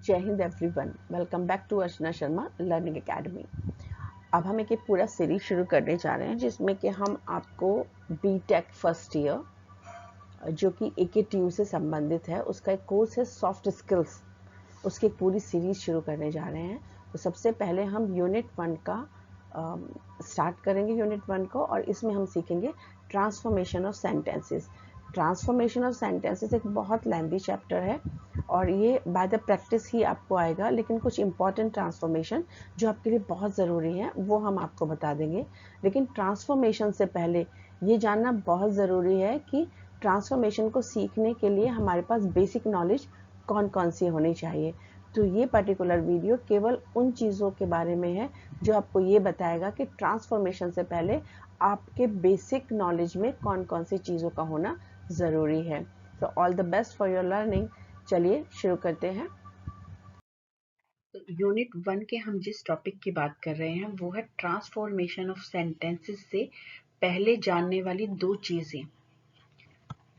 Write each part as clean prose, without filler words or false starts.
जय Hind everyone, welcome back to Archana Sharma Learning Academy. अब हम एक पूरा सीरीज शुरू करने जा रहे हैं जिसमें कि हम आपको बीटेक फर्स्ट ईयर जो कि AKTU से संबंधित है, उसका एक कोर्स है सॉफ्ट स्किल्स, उसकी एक पूरी सीरीज शुरू करने जा रहे हैं। तो सबसे पहले हम यूनिट 1 का स्टार्ट करेंगे, यूनिट 1 को, और इसमें हम सीखेंगे transformation of sentences. Transformation of sentences एक बहुत लेंथी चैप्टर है और ये बाय द प्रैक्टिस ही आपको आएगा, लेकिन कुछ इंपॉर्टेंट ट्रांसफॉर्मेशन जो आपके लिए बहुत ज़रूरी है वो हम आपको बता देंगे। लेकिन ट्रांसफॉर्मेशन से पहले ये जानना बहुत ज़रूरी है कि ट्रांसफॉर्मेशन को सीखने के लिए हमारे पास बेसिक नॉलेज कौन कौन सी होनी चाहिए। तो ये पर्टिकुलर वीडियो केवल उन चीज़ों के बारे में है जो आपको ये बताएगा कि ट्रांसफॉर्मेशन से पहले आपके बेसिक नॉलेज में कौन कौन सी चीज़ों का होना ज़रूरी है। तो all the best for your learning. चलिए शुरू करते हैं। तो यूनिट 1 के हम जिस टॉपिक की बात कर रहे हैं वो है ट्रांसफॉर्मेशन ऑफ सेंटेंसेस से पहले जानने वाली दो चीज़ें।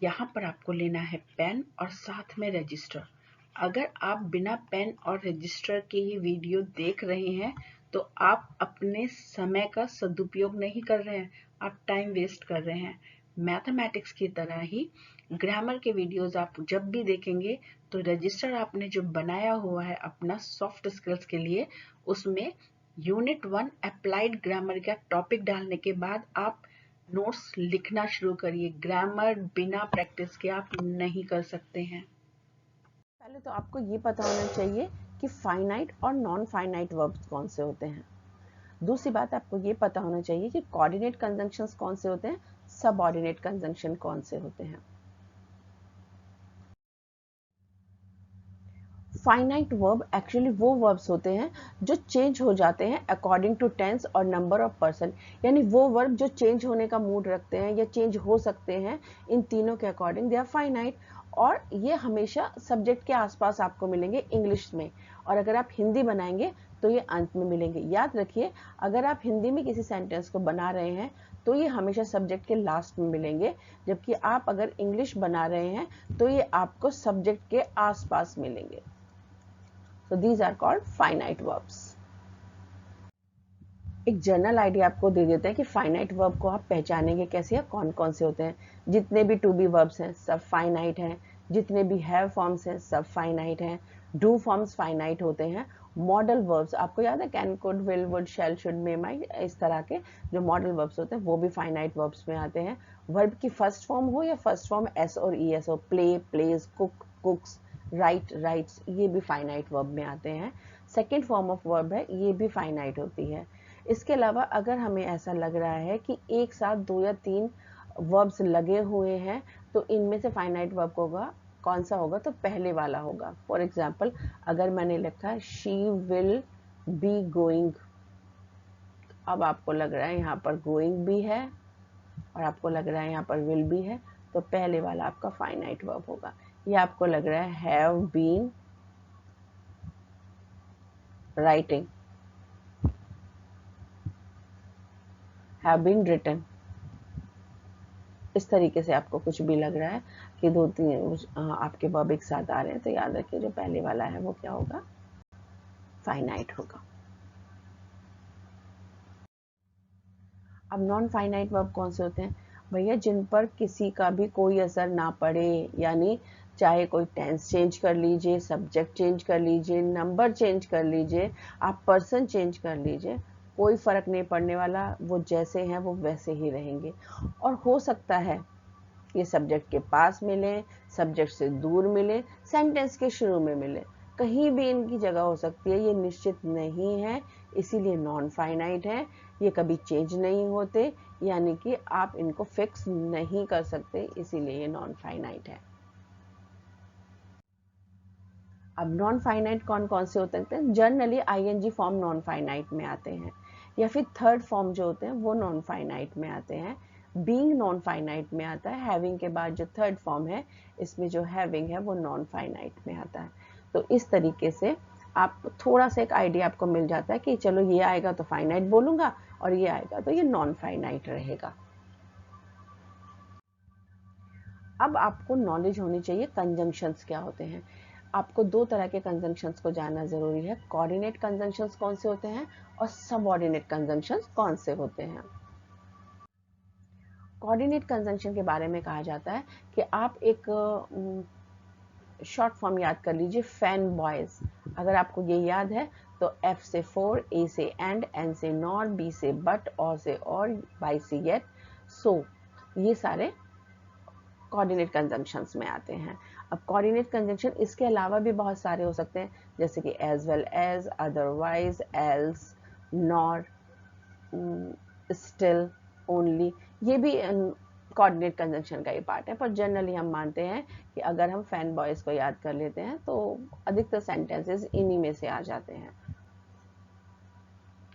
यहाँ पर आपको लेना है पेन और साथ में रजिस्टर। अगर आप बिना पेन और रजिस्टर के ये वीडियो देख रहे हैं तो आप अपने समय का सदुपयोग नहीं कर रहे हैं, आप टाइम वेस्ट कर रहे हैं। मैथमेटिक्स की तरह ही ग्रामर के वीडियोस आप जब भी देखेंगे तो रजिस्टर आपने जो बनाया हुआ है अपना सॉफ्ट स्किल्स के लिए, उसमें यूनिट 1 अप्लाइड ग्रामर का टॉपिक डालने के बाद आप नोट्स लिखना शुरू करिए। ग्रामर बिना प्रैक्टिस के आप नहीं कर सकते हैं। पहले तो आपको ये पता होना चाहिए कि फाइनाइट और नॉन फाइनाइट वर्ब्स कौन से होते हैं। दूसरी बात, आपको ये पता होना चाहिए कि कोऑर्डिनेट कंजंक्शंस कौन से होते हैं, सबऑर्डिनेट कंजंक्शन कौन से होते हैं। फाइनाइट वर्ब एक्चुअली वो वर्ब्स होते हैं जो चेंज हो जाते हैं अकॉर्डिंग टू टेंस और नंबर ऑफ पर्सन, यानी वो वर्ब जो चेंज होने का मूड रखते हैं या चेंज हो सकते हैं, इन तीनों के अकॉर्डिंग दे आर फाइनाइट। और ये हमेशा सब्जेक्ट के आसपास आपको मिलेंगे इंग्लिश में, और अगर आप हिंदी बनाएंगे तो ये अंत में मिलेंगे। याद रखिए, अगर आप हिंदी में किसी सेंटेंस को बना रहे हैं तो ये हमेशा सब्जेक्ट के लास्ट में मिलेंगे, जबकि आप अगर इंग्लिश बना रहे हैं तो ये आपको सब्जेक्ट के आसपास मिलेंगे। So these are called finite verbs. एक जनरल आइडिया आपको दे देते हैं कि फाइनाइट वर्ब को आप पहचानेंगे कैसे या कौन कौन से होते हैं। जितने भी टू बी वर्ब्स हैं सब फाइनाइट हैं, जितने भी हैव फॉर्म्स हैं सब फाइनाइट हैं, डू फॉर्म्स फाइनाइट होते हैं। मॉडल वर्ब्स आपको याद है, can, could, will, would, shall, should, may, might, इस तरह के जो मॉडल वर्ब्स होते हैं वो भी फाइनाइट वर्ब्स में आते हैं। वर्ब की फर्स्ट फॉर्म हो या फर्स्ट फॉर्म एस और ई एस हो, play, plays, cook, cooks, write, writes, ये भी फाइनाइट वर्ब में आते हैं। सेकेंड फॉर्म ऑफ वर्ब है, ये भी फाइनाइट होती है। इसके अलावा अगर हमें ऐसा लग रहा है कि एक साथ 2 या 3 वर्ब्स लगे हुए हैं तो इनमें से फाइनाइट वर्ब होगा कौन सा होगा, तो पहले वाला होगा। फॉर एग्जाम्पल, अगर मैंने लिखा है शी विल बी गोइंग, अब आपको लग रहा है यहाँ पर गोइंग भी है और आपको लग रहा है यहाँ पर विल भी है, तो पहले वाला आपका फाइनाइट वर्ब होगा। ये आपको लग रहा है have been writing, have been written, इस तरीके से आपको कुछ भी लग रहा है कि 2-3 आपके वर्ब एक साथ आ रहे हैं, तो याद रखिए जो पहले वाला है वो क्या होगा, फाइनाइट होगा। अब नॉन फाइनाइट वर्ब कौन से होते हैं भैया, जिन पर किसी का भी कोई असर ना पड़े, यानी चाहे कोई टेंस चेंज कर लीजिए, सब्जेक्ट चेंज कर लीजिए, नंबर चेंज कर लीजिए, आप पर्सन चेंज कर लीजिए, कोई फर्क नहीं पड़ने वाला, वो जैसे हैं वो वैसे ही रहेंगे। और हो सकता है ये सब्जेक्ट के पास मिले, सब्जेक्ट से दूर मिले, सेंटेंस के शुरू में मिले, कहीं भी इनकी जगह हो सकती है, ये निश्चित नहीं है, इसीलिए नॉन फाइनाइट है। ये कभी चेंज नहीं होते, यानी कि आप इनको फिक्स नहीं कर सकते, इसीलिए ये नॉन फाइनाइट है। अब नॉन फाइनाइट कौन कौन से होते हैं, generally ING form non finite में आते हैं, या फिर थर्ड फॉर्म जो होते हैं वो नॉन फाइनाइट में आते हैं। बीइंग नॉन फाइनाइट में आता है, हैविंग के बाद जो थर्ड फॉर्म है इसमें जो हैविंग है वो नॉन फाइनाइट में आता है। तो इस तरीके से आप थोड़ा सा एक आइडिया आपको मिल जाता है कि चलो ये आएगा तो फाइनाइट बोलूंगा और ये आएगा तो ये नॉन फाइनाइट रहेगा। अब आपको नॉलेज होनी चाहिए कंजंक्शंस क्या होते हैं। आपको दो तरह के कंजंक्शंस को जानना जरूरी है। कोऑर्डिनेट कंजंक्शंस कौन से होते हैं और सबऑर्डिनेट कंजंक्शंस कौन से होते हैं। कोऑर्डिनेट कंजंक्शन के बारे में कहा जाता है कि आप एक शॉर्ट फॉर्म याद कर लीजिए, फैन बॉयज। अगर आपको ये याद है तो F से फोर, A से एंड, N से नॉर, B से बट, O से और, Y से येट, सो ये सारे कोऑर्डिनेट कंजंक्शंस में आते हैं। अब कोऑर्डिनेट कंजंक्शन इसके अलावा भी बहुत सारे हो सकते हैं, जैसे कि as well as, otherwise, else, nor, still, only, ये भी कोऑर्डिनेट कंजंक्शन का ही पार्ट है। पर जनरली हम मानते हैं कि अगर हम फैन बॉयज को याद कर लेते हैं तो अधिकतर सेंटेंसेस इन्हीं में से आ जाते हैं।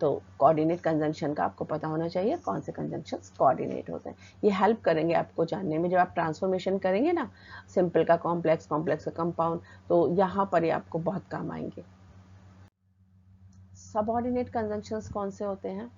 तो कोऑर्डिनेट कंजंक्शन का आपको पता होना चाहिए कौन से कंजंक्शंस कोऑर्डिनेट होते हैं। ये हेल्प करेंगे आपको जानने में। जब आप ट्रांसफॉर्मेशन करेंगे ना, सिंपल का कॉम्प्लेक्स, कॉम्प्लेक्स का कंपाउंड, तो यहाँ पर ये आपको बहुत काम आएंगे। सबऑर्डिनेट कंजंक्शंस कौन से होते हैं?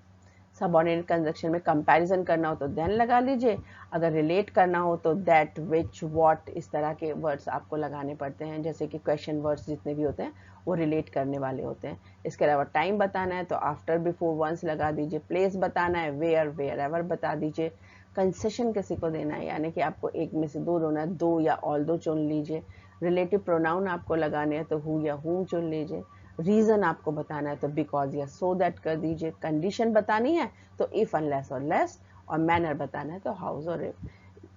सबऑर्डिनेट कंजंक्शन में कंपैरिजन करना हो तो देन लगा लीजिए, अगर रिलेट करना हो तो दैट, विच, व्हाट, इस तरह के वर्ड्स आपको लगाने पड़ते हैं। जैसे कि क्वेश्चन वर्ड्स जितने भी होते हैं वो रिलेट करने वाले होते हैं। इसके अलावा टाइम बताना है तो आफ्टर, बिफोर, वंस लगा दीजिए। प्लेस बताना है, वेयर, वेयर एवर बता दीजिए। कंसेशन किसी को देना है, यानी कि आपको एक में से दो होना है, दो या ऑल दो चुन लीजिए। रिलेटिव प्रोनाउन आपको लगाने हैं तो हु या हुम चुन लीजिए। रीजन आपको बताना है तो बिकॉज या सो दैट कर दीजिए। कंडीशन बतानी है तो इफ, अनलेस और लेस, और मैनर बताना है तो हाउस और इफ।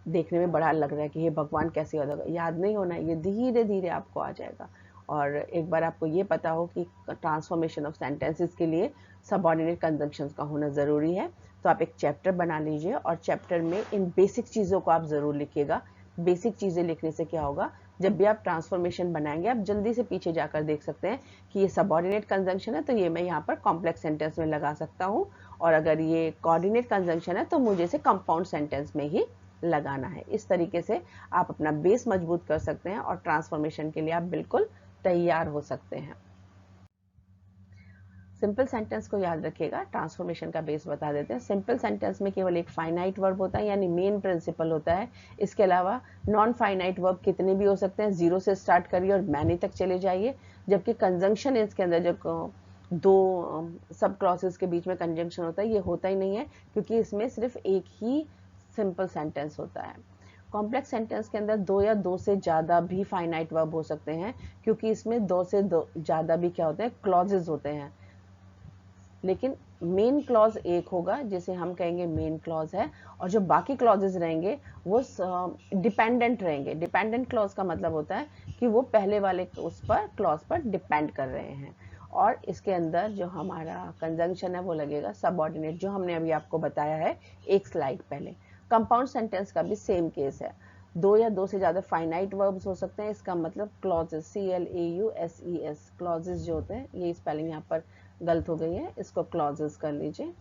देखने में बड़ा लग रहा है कि ये भगवान कैसे होगा, याद नहीं होना, ये धीरे धीरे आपको आ जाएगा। और एक बार आपको ये पता हो कि ट्रांसफॉर्मेशन ऑफ सेंटेंसेस के लिए सबऑर्डिनेट कंजंक्शंस का होना ज़रूरी है, तो आप एक चैप्टर बना लीजिए और चैप्टर में इन बेसिक चीज़ों को आप ज़रूर लिखिएगा। बेसिक चीज़ें लिखने से क्या होगा, जब भी आप ट्रांसफॉर्मेशन बनाएंगे आप जल्दी से पीछे जाकर देख सकते हैं कि ये सबऑर्डिनेट कंजंक्शन है तो ये मैं यहाँ पर कॉम्प्लेक्स सेंटेंस में लगा सकता हूँ, और अगर ये कोऑर्डिनेट कंजंक्शन है तो मुझे इसे कंपाउंड सेंटेंस में ही लगाना है। इस तरीके से आप अपना बेस मजबूत कर सकते हैं और ट्रांसफॉर्मेशन के लिए आप बिल्कुल तैयार हो सकते हैं। सिंपल सेंटेंस को याद रखिएगा, ट्रांसफॉर्मेशन का बेस बता देते हैं। सिंपल सेंटेंस में केवल एक फाइनाइट वर्ब होता है, यानी मेन प्रिंसिपल होता है। इसके अलावा नॉन फाइनाइट वर्ब कितने भी हो सकते हैं, जीरो से स्टार्ट करिए और मैनी तक चले जाइए। जबकि कंजंक्शन इसके अंदर जो दो सब क्लॉसेस के बीच में कंजंक्शन होता है, ये होता ही नहीं है, क्योंकि इसमें सिर्फ एक ही सिंपल सेंटेंस होता है। कॉम्प्लेक्स सेंटेंस के अंदर दो या दो से ज़्यादा भी फाइनाइट वर्ब हो सकते हैं, क्योंकि इसमें दो से ज़्यादा भी क्या होते हैं, क्लॉजेज होते हैं। लेकिन मेन क्लॉज एक होगा जिसे हम कहेंगे मेन क्लॉज है, और जो बाकी क्लॉजेज रहेंगे वो डिपेंडेंट रहेंगे। डिपेंडेंट क्लॉज का मतलब होता है कि वो पहले वाले उस पर क्लॉज पर डिपेंड कर रहे हैं। और इसके अंदर जो हमारा कंजंक्शन है वो लगेगा सबऑर्डिनेट, जो हमने अभी आपको बताया है एक स्लाइड पहले। कंपाउंड सेंटेंस का भी सेम केस है, दो या दो से ज्यादा फाइनाइट वर्ब्स हो सकते हैं। इसका मतलब क्लॉजेस, CLAUSES, क्लॉजेस जो होते हैं, ये स्पेलिंग यहाँ पर गलत हो गई है, इसको क्लॉजेस कर लीजिए,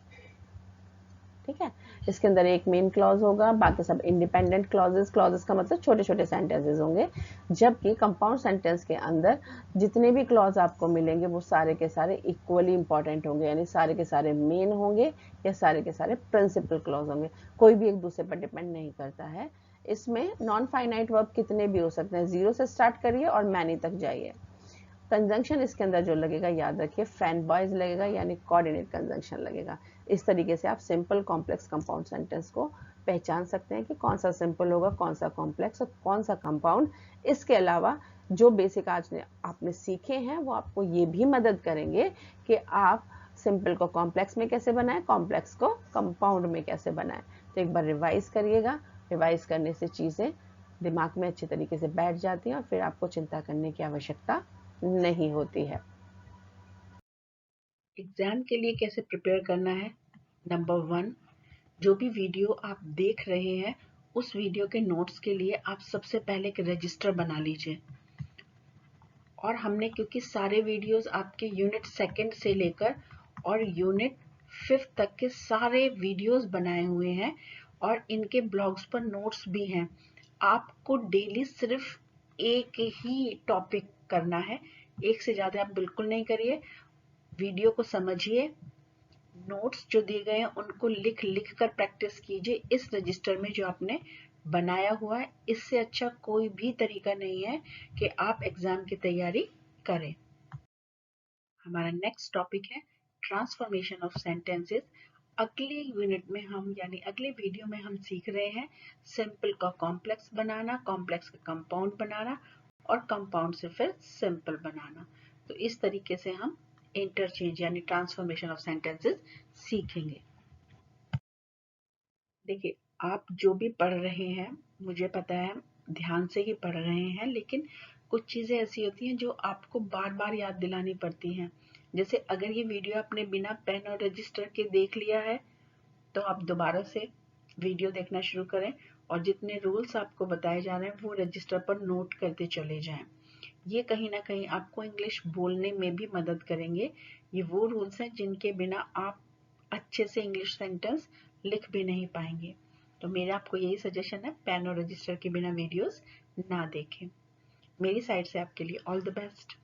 ठीक है। इसके अंदर एक मेन क्लॉज होगा, बाकी सब इंडिपेंडेंट क्लॉजेस। क्लॉजेस का मतलब छोटे छोटे सेंटेंसेस होंगे, जबकि कंपाउंड सेंटेंस के अंदर जितने भी क्लॉज आपको मिलेंगे वो सारे के सारे इक्वली इंपॉर्टेंट होंगे, यानी सारे के सारे मेन होंगे या सारे के सारे प्रिंसिपल क्लॉज होंगे, कोई भी एक दूसरे पर डिपेंड नहीं करता है। इसमें नॉन फाइनाइट वर्ब कितने भी हो सकते हैं, जीरो से स्टार्ट करिए और मैनी तक जाइए। कंजंक्शन इसके अंदर जो लगेगा याद रखिए, फैन बॉयज लगेगा, यानी कोऑर्डिनेट कंजंक्शन लगेगा। इस तरीके से आप सिंपल, कॉम्प्लेक्स, कंपाउंड सेंटेंस को पहचान सकते हैं कि कौन सा सिंपल होगा, कौन सा कॉम्प्लेक्स और कौन सा कंपाउंड। इसके अलावा जो बेसिक आज आपने सीखे हैं वो आपको ये भी मदद करेंगे कि आप सिंपल को कॉम्प्लेक्स में कैसे बनाएं, कॉम्प्लेक्स को कंपाउंड में कैसे बनाएं। तो एक बार रिवाइज करिएगा, रिवाइज करने से चीज़ें दिमाग में अच्छे तरीके से बैठ जाती हैं और फिर आपको चिंता करने की आवश्यकता नहीं होती है। एग्जाम के लिए कैसे प्रिपेयर करना है? नंबर 1, जो भी वीडियो आप देख रहे हैं उस वीडियो के नोट्स के लिए आप सबसे पहले एक रजिस्टर बना लीजिए। और हमने क्योंकि सारे वीडियोस आपके यूनिट 2 से लेकर और यूनिट 5 तक के सारे वीडियोस बनाए हुए हैं और इनके ब्लॉग्स पर नोट्स भी हैं। आपको डेली सिर्फ एक ही टॉपिक करना है, एक से ज़्यादा आप बिल्कुल नहीं करिए। वीडियो को समझिए, नोट्स जो दिए गए हैं उनको लिख लिख कर प्रैक्टिस कीजिए इस रजिस्टर में जो आपने बनाया हुआ है। इससे अच्छा कोई भी तरीका नहीं है कि आप एग्जाम की तैयारी करें। हमारा नेक्स्ट टॉपिक है ट्रांसफॉर्मेशन ऑफ सेंटेंसेस। अगले यूनिट में हम यानी अगले वीडियो में हम सीख रहे हैं सिंपल का कॉम्प्लेक्स बनाना, कॉम्प्लेक्स का कंपाउंड बनाना और कंपाउंड से फिर सिंपल बनाना। तो इस तरीके से हम इंटरचेंज यानी ट्रांसफॉर्मेशन ऑफ सेंटेंसेस सीखेंगे। देखिए, आप जो भी पढ़ रहे हैं, मुझे पता है ध्यान से ही पढ़ रहे हैं, लेकिन कुछ चीजें ऐसी होती हैं जो आपको बार बार याद दिलानी पड़ती हैं। जैसे अगर ये वीडियो आपने बिना पेन और रजिस्टर के देख लिया है तो आप दोबारा से वीडियो देखना शुरू करें और जितने रूल्स आपको बताए जा रहे हैं वो रजिस्टर पर नोट करते चले जाएं। ये कहीं ना कहीं आपको इंग्लिश बोलने में भी मदद करेंगे। ये वो रूल्स हैं जिनके बिना आप अच्छे से इंग्लिश सेंटेंस लिख भी नहीं पाएंगे। तो मेरा आपको यही सजेशन है, पेन और रजिस्टर के बिना वीडियोस ना देखें। मेरी साइड से आपके लिए ऑल द बेस्ट।